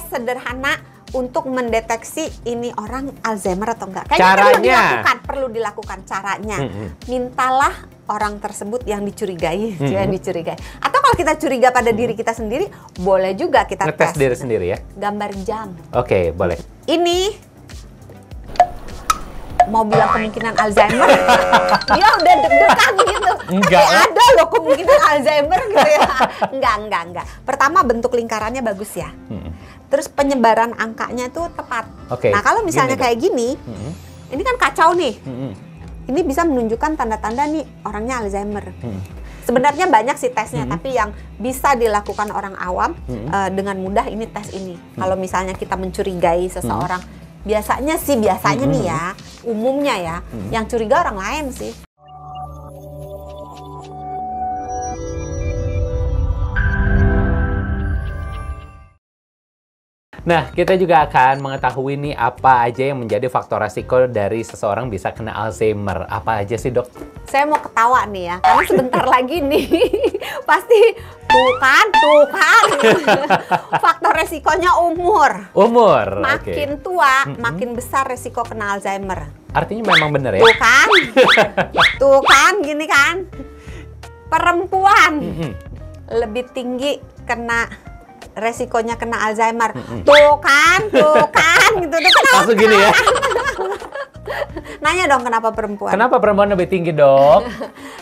sederhana untuk mendeteksi ini orang Alzheimer atau enggak. Caranya perlu dilakukan caranya. Mintalah orang tersebut yang dicurigai, yang dicurigai. Atau kalau kita curiga pada diri kita sendiri, boleh juga kita ngetes tes diri sendiri ya. Gambar jam. Oke, boleh. Ini mau bilang kemungkinan Alzheimer, dia udah deg-degan gitu. Enggak. Ada loh kemungkinan Alzheimer gitu ya. Enggak. Pertama bentuk lingkarannya bagus ya. Terus penyebaran angkanya itu tepat. Oke. Nah kalau misalnya kayak gini, ini kan kacau nih. Ini bisa menunjukkan tanda-tanda nih orangnya Alzheimer. Sebenarnya banyak sih tesnya, tapi yang bisa dilakukan orang awam dengan mudah ini tes ini. Kalau misalnya kita mencurigai seseorang, biasanya nih ya, umumnya ya, yang curiga orang lain sih. Nah, kita juga akan mengetahui nih apa aja yang menjadi faktor resiko dari seseorang bisa kena Alzheimer. Apa aja sih, Dok? Saya mau ketawa nih ya, karena sebentar lagi nih pasti tuh kan. Faktor resikonya umur. Makin tua, makin besar resiko kena Alzheimer. Artinya memang benar ya? Tuh kan, gini kan. Perempuan lebih tinggi kena resikonya kena Alzheimer. Tuh kan gitu. Langsung gini ya? Nanya dong kenapa perempuan? Kenapa perempuan lebih tinggi, Dok?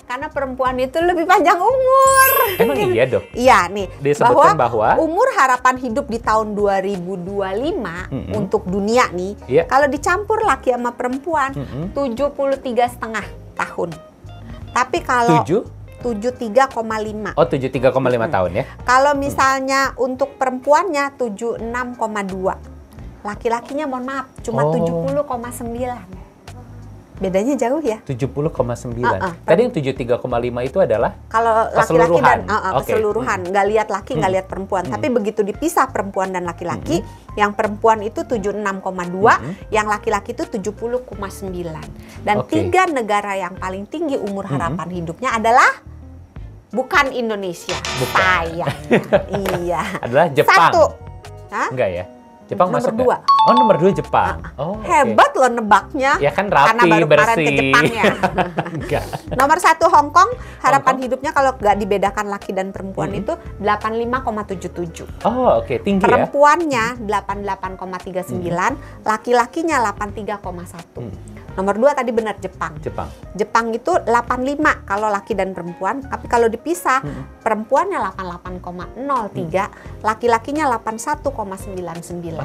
Karena perempuan itu lebih panjang umur. Emang iya, Dok? Iya nih. Disebutkan bahwa umur harapan hidup di tahun 2025 untuk dunia nih, kalau dicampur laki sama perempuan 73,5 tahun. Tapi kalau 73,5. Oh, 73,5 tahun ya? Kalau misalnya untuk perempuannya 76,2. Laki-lakinya mohon maaf cuma 70,9. Bedanya jauh ya? 70,9. Tadi yang 73,5 itu adalah kalau laki-laki dan keseluruhan, nggak lihat laki, nggak lihat perempuan. Tapi begitu dipisah perempuan dan laki-laki, yang perempuan itu 76,2, yang laki-laki itu 70,9. Dan 3 negara yang paling tinggi umur harapan hidupnya adalah bukan Indonesia. Sayang. Iya. Adalah Jepang. 1. Enggak ya? Jepang nomor masuk 2. Oh, nomor 2 Jepang. Hebat loh nebaknya. Ya kan rapi, karena baru kemarin bersih. ke Jepang ya. Nomor 1 Hong Kong, harapan hidupnya kalau nggak dibedakan laki dan perempuan itu 85,77. Oh, oke. Tinggi Perempuannya 88,39, laki-lakinya 83,1. Nomor 2 tadi benar Jepang. Jepang itu 85 kalau laki dan perempuan, tapi kalau dipisah perempuannya 88,03, laki-lakinya 81,99.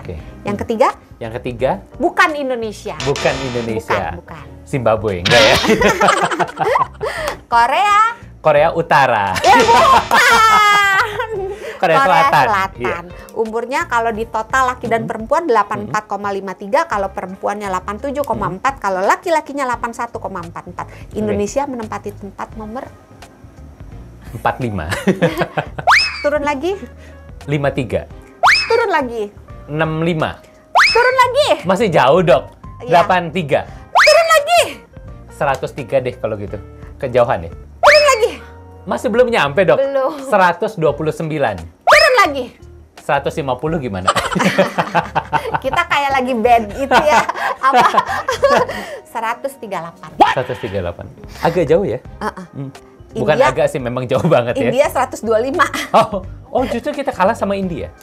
Yang ketiga? Yang ketiga? Bukan Indonesia. Bukan Indonesia. Bukan. Zimbabwe, enggak ya? Korea Utara. Korea Selatan. Iya. Umurnya kalau di total laki dan perempuan 84,53, kalau perempuannya 87,4, kalau laki-lakinya 81,44. Indonesia menempati tempat nomor 45. Turun lagi? 53. Turun lagi? 65. Turun lagi? Masih jauh, Dok. 83. Turun lagi? 103 deh kalau gitu. Kejauhan ya. Turun lagi? Masih belum nyampe, Dok. Belum. 129. Turun lagi? 150 gimana? Kita kayak lagi band itu ya. Apa? 138. 138. Agak jauh ya? Bukan India, agak sih, memang jauh banget ya. India 125. Oh, justru kita kalah sama India.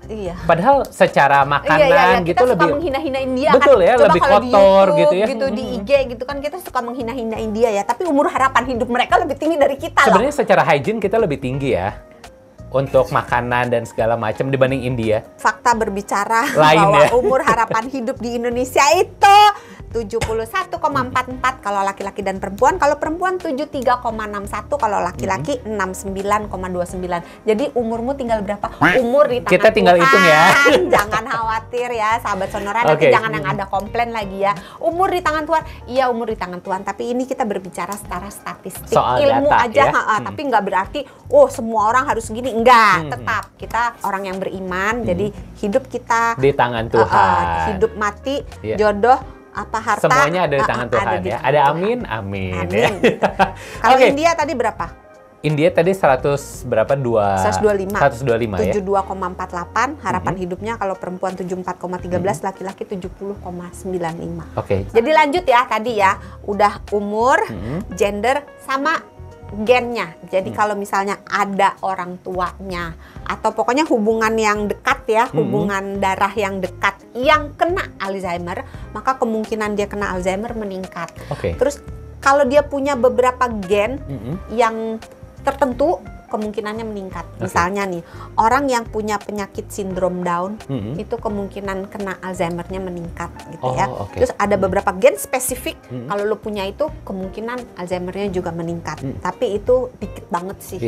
Iya. Padahal secara makanan gitu kita lebih. Kita suka menghina-hina India betul kan. Ya, coba lebih kalau kotor di YouTube, gitu ya. Gitu di IG gitu kan kita suka menghina-hina India ya. Tapi umur harapan hidup mereka lebih tinggi dari kita. Sebenarnya secara hygiene kita lebih tinggi ya. Untuk makanan dan segala macam dibanding India. Fakta berbicara lain bahwa ya. umur harapan hidup di Indonesia itu 71,44 kalau laki-laki dan perempuan. Kalau perempuan 73,61, kalau laki-laki 69,29. Jadi umurmu tinggal berapa? Umur di tangan kita tinggal Tuhan. Hitung ya. Jangan khawatir ya sahabat Sonora, nanti jangan yang ada komplain lagi ya. Umur di tangan Tuhan. Iya, umur di tangan Tuhan, tapi ini kita berbicara secara statistik. Soal ilmu data, aja ya? Tapi nggak berarti semua orang harus gini. Enggak, tetap kita orang yang beriman. Jadi hidup kita di tangan Tuhan. Hidup mati, jodoh, apa harta, semuanya ada di tangan Tuhan ya. Ada amin. Ya. Kalau India tadi berapa? India tadi 100 berapa? 125. 125 ya? 72,48, harapan hidupnya kalau perempuan 74,13, laki-laki 70,95. Oke. Jadi lanjut ya tadi ya, udah umur, gender, sama gennya. Jadi kalau misalnya ada orang tuanya atau pokoknya hubungan yang dekat ya, hubungan darah yang dekat yang kena Alzheimer, maka kemungkinan dia kena Alzheimer meningkat. Oke. Terus kalau dia punya beberapa gen yang tertentu, kemungkinannya meningkat. Misalnya nih, orang yang punya penyakit sindrom Down itu kemungkinan kena Alzheimer-nya meningkat gitu ya. Terus ada beberapa gen spesifik kalau lo punya itu kemungkinan Alzheimer-nya juga meningkat. Tapi itu dikit banget sih.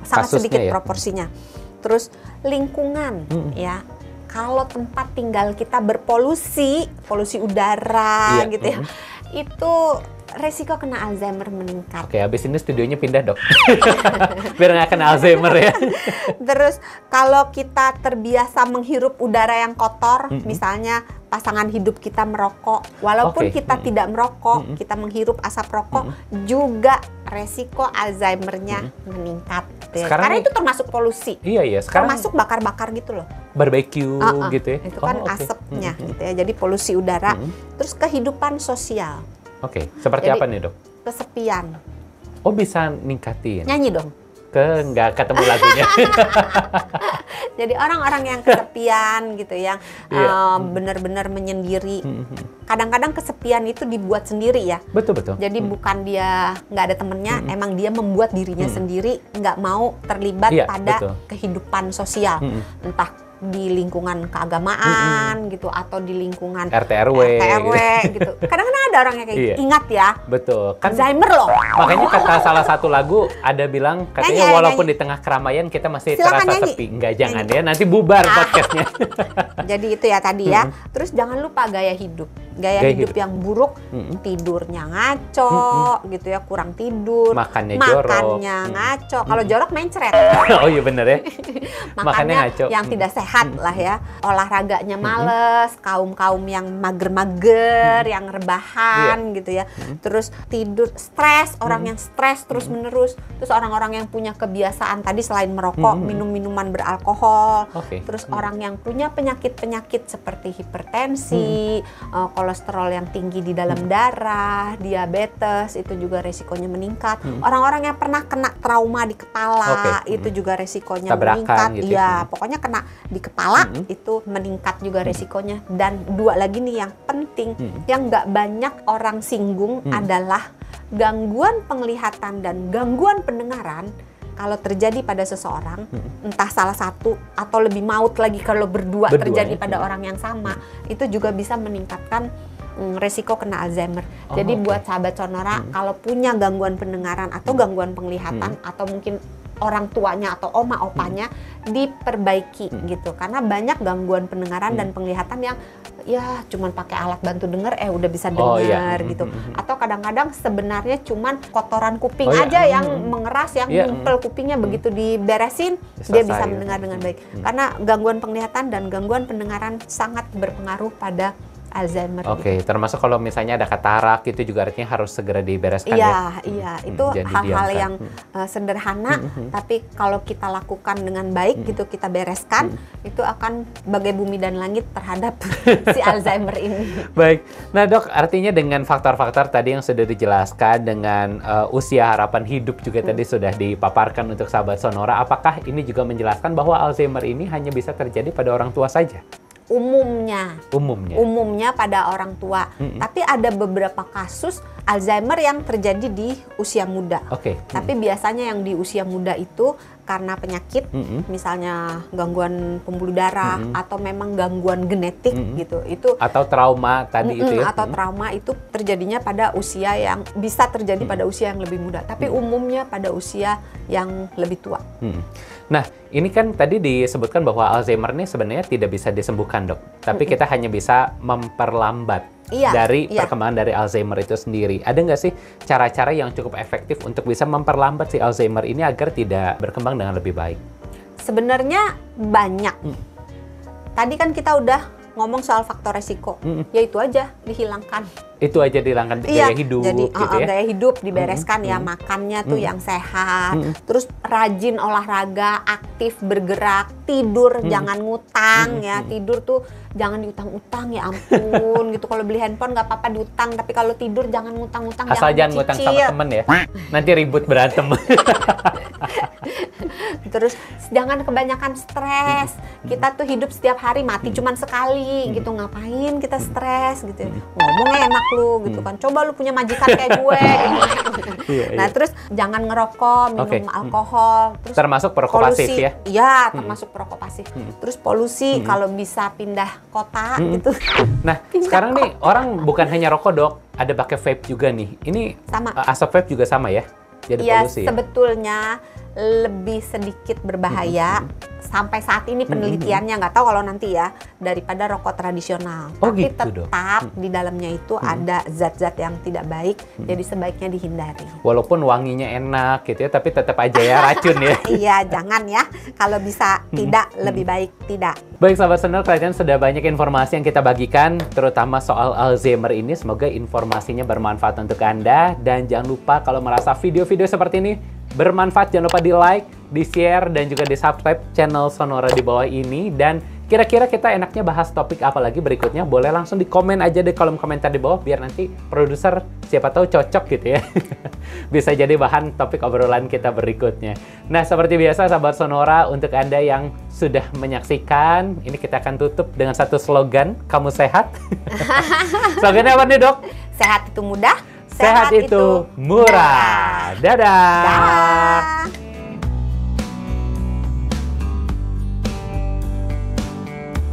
Sangat Kasusnya sedikit ya. proporsinya. Terus lingkungan ya. Kalau tempat tinggal kita berpolusi, polusi udara gitu ya. Itu resiko kena Alzheimer meningkat. Oke, habis ini studionya pindah, Dok. Biar nggak kena Alzheimer ya. Terus kalau kita terbiasa menghirup udara yang kotor, misalnya pasangan hidup kita merokok, walaupun kita tidak merokok, kita menghirup asap rokok, juga resiko Alzheimer-nya meningkat. Gitu ya. Karena itu termasuk polusi. Iya. Sekarang termasuk bakar-bakar gitu loh. Barbecue gitu ya. Itu kan asapnya gitu ya. Jadi polusi udara. Terus kehidupan sosial. Oke, seperti Jadi, apa nih, Dok? Kesepian. Oh, bisa ningkatin. Nyanyi dong. Nggak ketemu lagunya. Jadi orang-orang yang kesepian gitu, yang benar-benar menyendiri. Kadang-kadang kesepian itu dibuat sendiri ya. Betul. Jadi bukan dia nggak ada temennya, emang dia membuat dirinya sendiri, nggak mau terlibat pada kehidupan sosial. Entah di lingkungan keagamaan gitu, atau di lingkungan RT/RW gitu. Kadang-kadang ada orang yang kayak gitu. Ingat ya. Betul. Kan Alzheimer loh. makanya kata salah satu lagu ada bilang katanya walaupun di tengah keramaian kita masih terasa sepi. Enggak, jangan ya. Nanti bubar podcastnya. Jadi itu ya tadi ya. Terus jangan lupa gaya hidup. Gaya hidup yang buruk, tidurnya ngaco gitu ya, kurang tidur, makannya ngaco. Kalau jorok mencret. Oh iya bener ya. Makannya ngaco. Yang tidak sehat lah ya. Olahraganya males, kaum-kaum yang mager-mager, yang rebahan gitu ya. Terus tidur stres, orang yang stres terus-menerus. Terus orang-orang yang punya kebiasaan tadi selain merokok, minum minuman beralkohol. Terus orang yang punya penyakit-penyakit seperti hipertensi, kolesterol yang tinggi di dalam darah, diabetes, itu juga resikonya meningkat. Orang-orang yang pernah kena trauma di kepala, itu juga resikonya meningkat. Gitu. Iya, pokoknya kena di kepala itu meningkat juga resikonya. Dan dua lagi nih yang penting, yang nggak banyak orang singgung adalah gangguan penglihatan dan gangguan pendengaran. Kalau terjadi pada seseorang, entah salah satu atau lebih maut lagi kalau berdua terjadi pada orang yang sama, itu juga bisa meningkatkan resiko kena Alzheimer. Jadi buat sahabat Sonora, kalau punya gangguan pendengaran atau gangguan penglihatan, atau mungkin orang tuanya atau oma opanya, diperbaiki gitu. Karena banyak gangguan pendengaran dan penglihatan yang ya cuman pakai alat bantu denger udah bisa dengar gitu. Atau kadang-kadang sebenarnya cuman kotoran kuping aja yang mengeras, yang ngumpel kupingnya, begitu diberesin dia bisa mendengar dengan baik. Karena gangguan penglihatan dan gangguan pendengaran sangat berpengaruh pada Alzheimer. Termasuk kalau misalnya ada katarak itu juga artinya harus segera dibereskan ya. Iya, itu hal-hal yang sederhana, tapi kalau kita lakukan dengan baik gitu, kita bereskan, itu akan bagai bumi dan langit terhadap si Alzheimer ini. Baik. Nah, Dok, artinya dengan faktor-faktor tadi yang sudah dijelaskan, dengan usia harapan hidup juga tadi sudah dipaparkan untuk sahabat Sonora, apakah ini juga menjelaskan bahwa Alzheimer ini hanya bisa terjadi pada orang tua saja? Umumnya pada orang tua. Tapi ada beberapa kasus Alzheimer yang terjadi di usia muda. Tapi biasanya yang di usia muda itu karena penyakit, misalnya gangguan pembuluh darah atau memang gangguan genetik gitu. Itu atau trauma tadi itu ya. Atau trauma itu terjadinya pada usia yang bisa terjadi pada usia yang lebih muda, tapi umumnya pada usia yang lebih tua. Nah, ini kan tadi disebutkan bahwa Alzheimer ini sebenarnya tidak bisa disembuhkan, Dok. Tapi kita hanya bisa memperlambat dari perkembangan dari Alzheimer itu sendiri. Ada nggak sih cara-cara yang cukup efektif untuk bisa memperlambat si Alzheimer ini agar tidak berkembang dengan lebih baik? Sebenarnya banyak. Tadi kan kita udah ngomong soal faktor resiko, yaitu aja dihilangkan. itu aja dihilangkan, gaya hidup jadi, gitu ya. Gaya hidup dibereskan ya, makannya tuh yang sehat, terus rajin olahraga, aktif bergerak, tidur jangan ngutang ya, tidur tuh jangan diutang-utang ya ampun gitu. Kalau beli handphone nggak apa-apa diutang, tapi kalau tidur jangan ngutang-ngutang. Asal jangan ngutang sama temen ya, nanti ribut berantem. Terus jangan kebanyakan stres. Kita tuh hidup setiap hari, mati cuman sekali gitu. Ngapain kita stres gitu? Ngomongnya enak lu gitu kan. Coba lu punya majikan kayak gue gitu. Nah, terus jangan ngerokok, minum alkohol. Terus termasuk perokok pasif ya? Iya, termasuk perokok pasif. Terus polusi, kalau bisa pindah kota gitu. Nah, sekarang nih orang bukan hanya rokok, Dok. Ada pakai vape juga nih. Ini sama. Asap vape juga sama ya? Jadi polusi. Sebetulnya lebih sedikit berbahaya sampai saat ini penelitiannya, nggak tahu kalau nanti ya, daripada rokok tradisional. Tapi gitu, tetap di dalamnya itu ada zat-zat yang tidak baik, jadi sebaiknya dihindari. Walaupun wanginya enak gitu ya, tapi tetap aja ya racun ya. Iya, jangan ya. Kalau bisa tidak, lebih baik tidak. Baik sahabat Sonora, kalian sudah banyak informasi yang kita bagikan, terutama soal Alzheimer ini. Semoga informasinya bermanfaat untuk Anda. Dan jangan lupa kalau merasa video-video seperti ini bermanfaat, jangan lupa di like, di share, dan juga di subscribe channel Sonora di bawah ini. Dan kira-kira kita enaknya bahas topik apa lagi berikutnya, boleh langsung di komen aja di kolom komentar di bawah, biar nanti produser siapa tahu cocok gitu ya. Bisa jadi bahan topik obrolan kita berikutnya. Nah, seperti biasa sahabat Sonora, untuk Anda yang sudah menyaksikan, ini kita akan tutup dengan satu slogan, kamu sehat. Slogannya apa nih, Dok? Sehat itu mudah, sehat itu murah. Dadah.